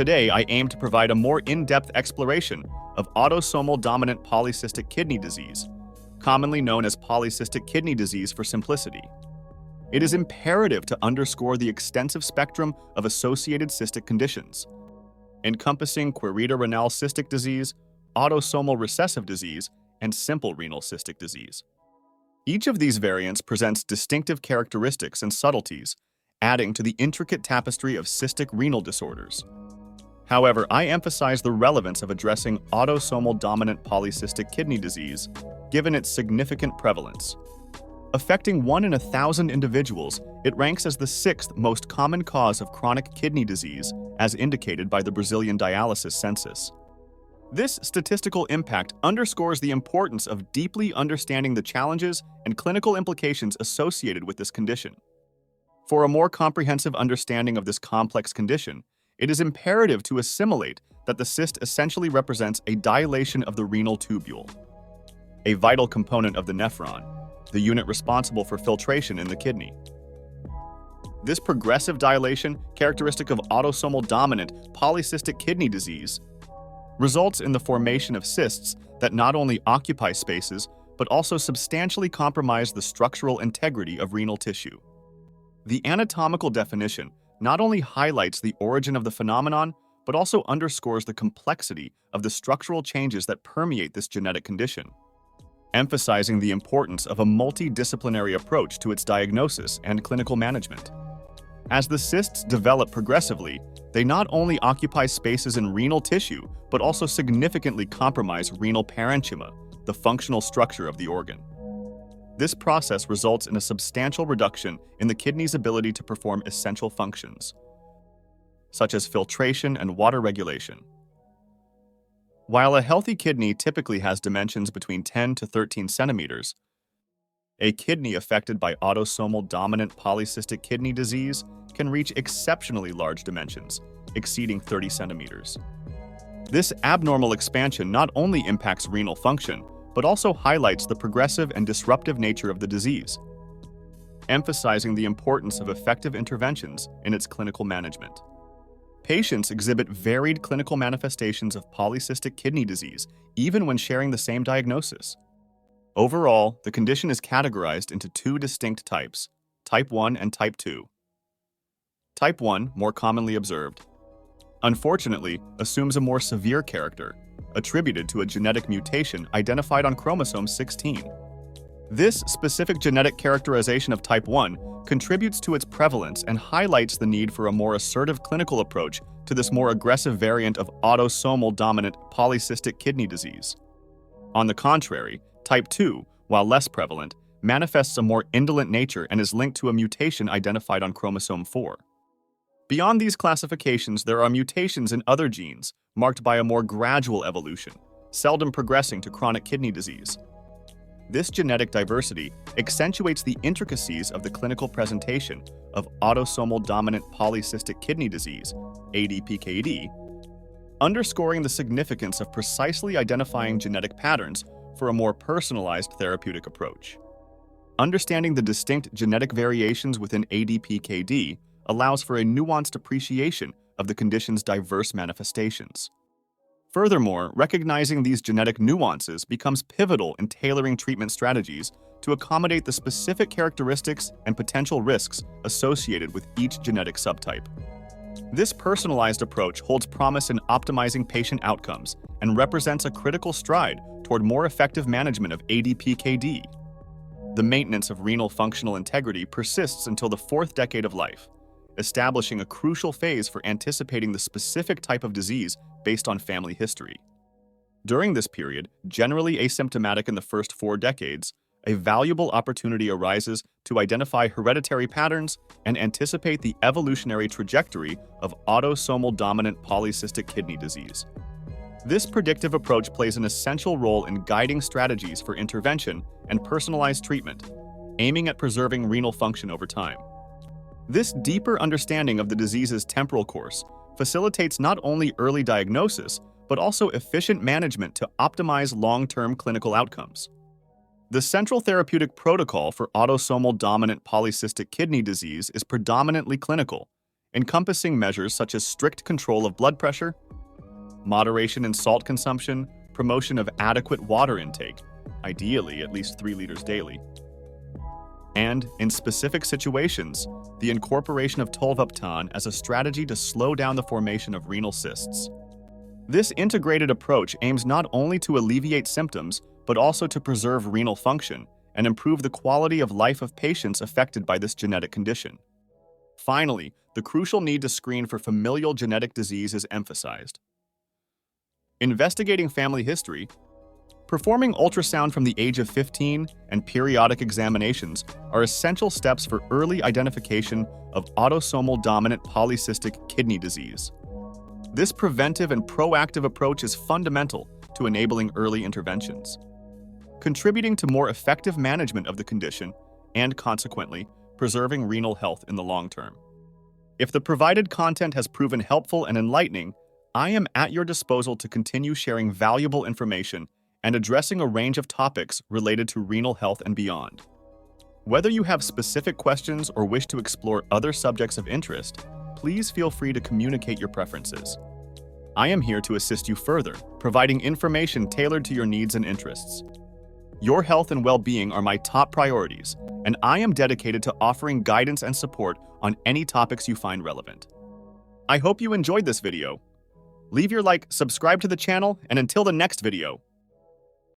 Today, I aim to provide a more in-depth exploration of autosomal dominant polycystic kidney disease, commonly known as polycystic kidney disease for simplicity. It is imperative to underscore the extensive spectrum of associated cystic conditions, encompassing renal cystic disease, autosomal recessive disease, and simple renal cystic disease. Each of these variants presents distinctive characteristics and subtleties, adding to the intricate tapestry of cystic renal disorders. However, I emphasize the relevance of addressing autosomal dominant polycystic kidney disease, given its significant prevalence. Affecting 1 in 1,000 individuals, it ranks as the 6th most common cause of chronic kidney disease, as indicated by the Brazilian dialysis census. This statistical impact underscores the importance of deeply understanding the challenges and clinical implications associated with this condition. For a more comprehensive understanding of this complex condition, it is imperative to assimilate that the cyst essentially represents a dilation of the renal tubule, a vital component of the nephron, the unit responsible for filtration in the kidney. This progressive dilation, characteristic of autosomal dominant polycystic kidney disease, results in the formation of cysts that not only occupy spaces, but also substantially compromise the structural integrity of renal tissue. The anatomical definition not only highlights the origin of the phenomenon, but also underscores the complexity of the structural changes that permeate this genetic condition, emphasizing the importance of a multidisciplinary approach to its diagnosis and clinical management. As the cysts develop progressively, they not only occupy spaces in renal tissue, but also significantly compromise renal parenchyma, the functional structure of the organ. This process results in a substantial reduction in the kidney's ability to perform essential functions, such as filtration and water regulation. While a healthy kidney typically has dimensions between 10 to 13 centimeters, a kidney affected by autosomal dominant polycystic kidney disease can reach exceptionally large dimensions, exceeding 30 centimeters. This abnormal expansion not only impacts renal function, but also highlights the progressive and disruptive nature of the disease, emphasizing the importance of effective interventions in its clinical management. Patients exhibit varied clinical manifestations of polycystic kidney disease, even when sharing the same diagnosis. Overall, the condition is categorized into 2 distinct types, type 1 and type 2. Type 1, more commonly observed, unfortunately, assumes a more severe character, attributed to a genetic mutation identified on chromosome 16. This specific genetic characterization of type 1 contributes to its prevalence and highlights the need for a more assertive clinical approach to this more aggressive variant of autosomal dominant polycystic kidney disease. On the contrary, type 2, while less prevalent, manifests a more indolent nature and is linked to a mutation identified on chromosome 4. Beyond these classifications, there are mutations in other genes, marked by a more gradual evolution, seldom progressing to chronic kidney disease. This genetic diversity accentuates the intricacies of the clinical presentation of autosomal dominant polycystic kidney disease, ADPKD, underscoring the significance of precisely identifying genetic patterns for a more personalized therapeutic approach. Understanding the distinct genetic variations within ADPKD allows for a nuanced appreciation of the condition's diverse manifestations. Furthermore, recognizing these genetic nuances becomes pivotal in tailoring treatment strategies to accommodate the specific characteristics and potential risks associated with each genetic subtype. This personalized approach holds promise in optimizing patient outcomes and represents a critical stride toward more effective management of ADPKD. The maintenance of renal functional integrity persists until the 4th decade of life, establishing a crucial phase for anticipating the specific type of disease based on family history. During this period, generally asymptomatic in the first 4 decades, a valuable opportunity arises to identify hereditary patterns and anticipate the evolutionary trajectory of autosomal dominant polycystic kidney disease. This predictive approach plays an essential role in guiding strategies for intervention and personalized treatment, aiming at preserving renal function over time. This deeper understanding of the disease's temporal course facilitates not only early diagnosis, but also efficient management to optimize long-term clinical outcomes. The central therapeutic protocol for autosomal dominant polycystic kidney disease is predominantly clinical, encompassing measures such as strict control of blood pressure, moderation in salt consumption, promotion of adequate water intake, ideally at least 3 liters daily, and, in specific situations, the incorporation of tolvaptan as a strategy to slow down the formation of renal cysts. This integrated approach aims not only to alleviate symptoms, but also to preserve renal function and improve the quality of life of patients affected by this genetic condition. Finally, the crucial need to screen for familial genetic disease is emphasized. Investigating family history, performing ultrasound from the age of 15 and periodic examinations are essential steps for early identification of autosomal dominant polycystic kidney disease. This preventive and proactive approach is fundamental to enabling early interventions, contributing to more effective management of the condition and, consequently, preserving renal health in the long term. If the provided content has proven helpful and enlightening, I am at your disposal to continue sharing valuable information and addressing a range of topics related to renal health and beyond. Whether you have specific questions or wish to explore other subjects of interest, please feel free to communicate your preferences. I am here to assist you further, providing information tailored to your needs and interests. Your health and well-being are my top priorities, and I am dedicated to offering guidance and support on any topics you find relevant. I hope you enjoyed this video. Leave your like, subscribe to the channel, and until the next video,